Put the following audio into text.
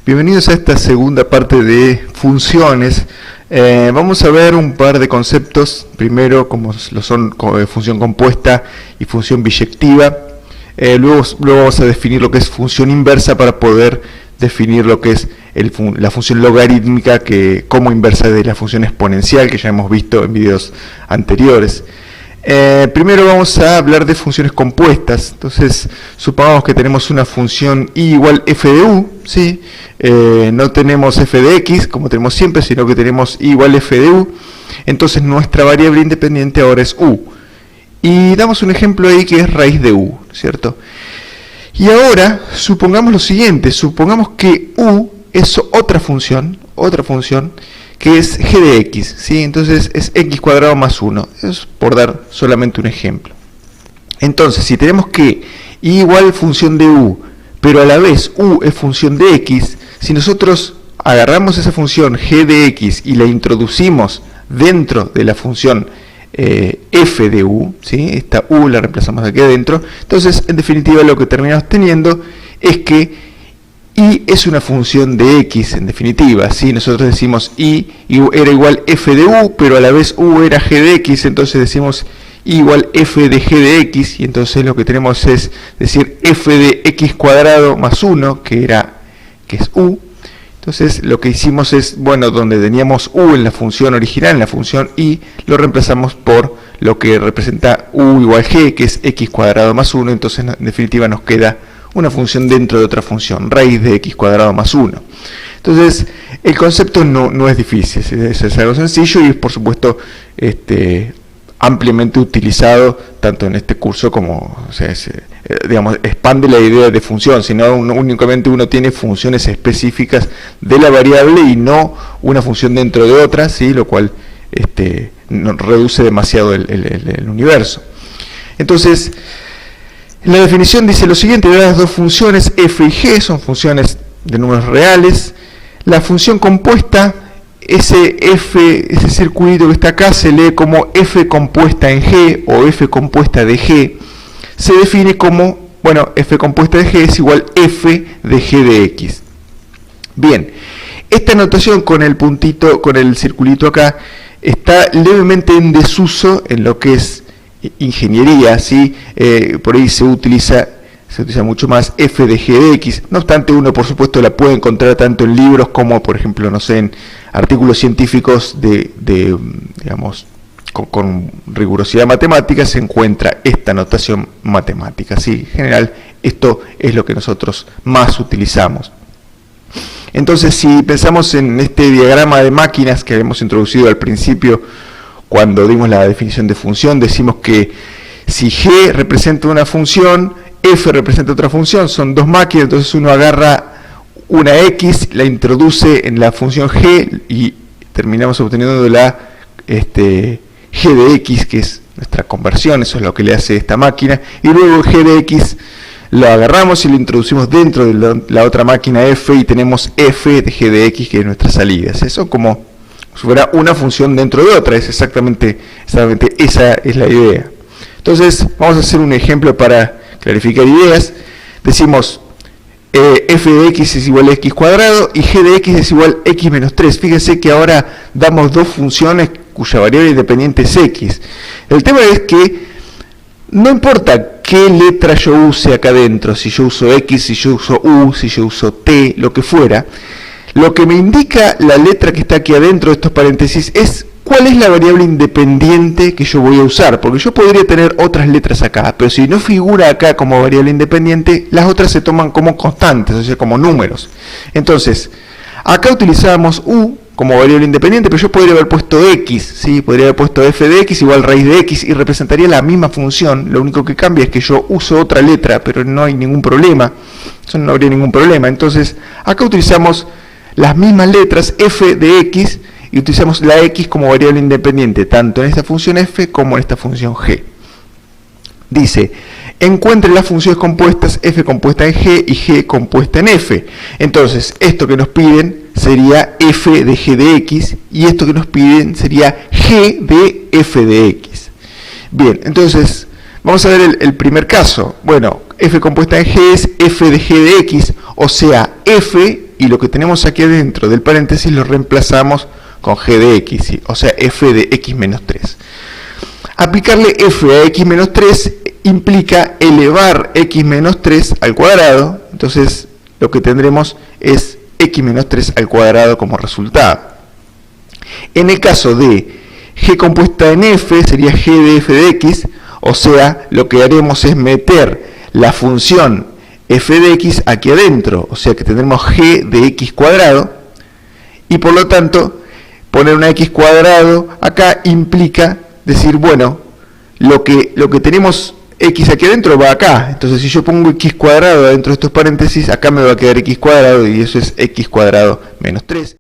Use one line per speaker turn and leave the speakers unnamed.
Bienvenidos a esta segunda parte de funciones. Vamos a ver un par de conceptos, primero como lo son función compuesta y función biyectiva. Luego vamos a definir lo que es función inversa para poder definir lo que es la función logarítmica como inversa de la función exponencial, que ya hemos visto en videos anteriores. Primero vamos a hablar de funciones compuestas. Entonces, supongamos que tenemos una función y igual f de u, ¿sí? No tenemos f de x, como tenemos siempre, sino que tenemos y igual f de u. Entonces, nuestra variable independiente ahora es u. Y damos un ejemplo ahí que es raíz de u, ¿cierto? Y ahora, supongamos lo siguiente. Supongamos que u es otra función, que es g de x, ¿sí? Entonces es x cuadrado más 1, es por dar solamente un ejemplo. Entonces, si tenemos que y igual función de u, pero a la vez u es función de x, si nosotros agarramos esa función g de x y la introducimos dentro de la función f de u, ¿sí? Esta u la reemplazamos aquí adentro, entonces en definitiva lo que terminamos teniendo es que y es una función de x, en definitiva, ¿sí? Nosotros decimos y era igual f de u, pero a la vez u era g de x, entonces decimos y igual f de g de x, y entonces lo que tenemos es decir f de x cuadrado más 1, que es u. Entonces lo que hicimos es, bueno, donde teníamos u en la función original, en la función y, lo reemplazamos por lo que representa u igual g, que es x cuadrado más 1, entonces en definitiva nos queda una función dentro de otra función, raíz de x cuadrado más 1. Entonces, el concepto no es difícil, es algo sencillo y es, por supuesto, ampliamente utilizado tanto en este curso como, digamos, expande la idea de función, sino únicamente uno tiene funciones específicas de la variable y no una función dentro de otra, ¿sí? Lo cual reduce demasiado el universo. Entonces, la definición dice lo siguiente: las dos funciones f y g son funciones de números reales. La función compuesta, ese circulito que está acá, se lee como f compuesta en g o f compuesta de g. Se define como, bueno, f compuesta de g es igual f de g de x. Bien, esta notación con el puntito, con el circulito acá, está levemente en desuso en lo que es ingeniería, ¿sí? Por ahí se utiliza mucho más f de g de x. No obstante, uno por supuesto la puede encontrar tanto en libros como, por ejemplo, no sé, en artículos científicos digamos, con rigurosidad matemática se encuentra esta notación matemática, ¿sí? En general, esto es lo que nosotros más utilizamos. Entonces, si pensamos en este diagrama de máquinas que habíamos introducido al principio, cuando dimos la definición de función, decimos que si g representa una función, f representa otra función, son dos máquinas, entonces uno agarra una x, la introduce en la función g y terminamos obteniendo la g de x, que es nuestra conversión, eso es lo que le hace esta máquina, y luego g de x lo agarramos y lo introducimos dentro de la otra máquina f y tenemos f de g de x, que es nuestra salida. Eso como si fuera una función dentro de otra, es exactamente esa es la idea. Entonces, vamos a hacer un ejemplo para clarificar ideas. Decimos f de x es igual a x cuadrado y g de x es igual a x menos 3. Fíjense que ahora damos dos funciones cuya variable independiente es x. El tema es que no importa qué letra yo use acá adentro, si yo uso x, si yo uso u, si yo uso t, lo que fuera, lo que me indica la letra que está aquí adentro de estos paréntesis es cuál es la variable independiente que yo voy a usar, porque yo podría tener otras letras acá, pero si no figura acá como variable independiente, las otras se toman como constantes, o sea, como números. Entonces, acá utilizamos u como variable independiente, pero yo podría haber puesto x, ¿sí? Podría haber puesto f de x igual raíz de x y representaría la misma función. Lo único que cambia es que yo uso otra letra, pero no hay ningún problema, eso no habría ningún problema. Entonces, acá utilizamos las mismas letras f de x y utilizamos la x como variable independiente tanto en esta función f como en esta función g. Dice, encuentre las funciones compuestas f compuesta en g y g compuesta en f. Entonces, esto que nos piden sería f de g de x y esto que nos piden sería g de f de x. Bien, entonces, vamos a ver el primer caso. Bueno, f compuesta en g es f de g de x, o sea, f y lo que tenemos aquí adentro del paréntesis lo reemplazamos con g de x, ¿sí? O sea, f de x menos 3. Aplicarle f a x menos 3 implica elevar x menos 3 al cuadrado, entonces lo que tendremos es x menos 3 al cuadrado como resultado. En el caso de g compuesta en f, sería g de f de x, o sea, lo que haremos es meter la función f de x aquí adentro, o sea que tendremos g de x cuadrado, y por lo tanto, poner una x cuadrado acá implica decir, bueno, lo que tenemos x aquí adentro va acá, entonces si yo pongo x cuadrado dentro de estos paréntesis, acá me va a quedar x cuadrado, y eso es x cuadrado menos 3.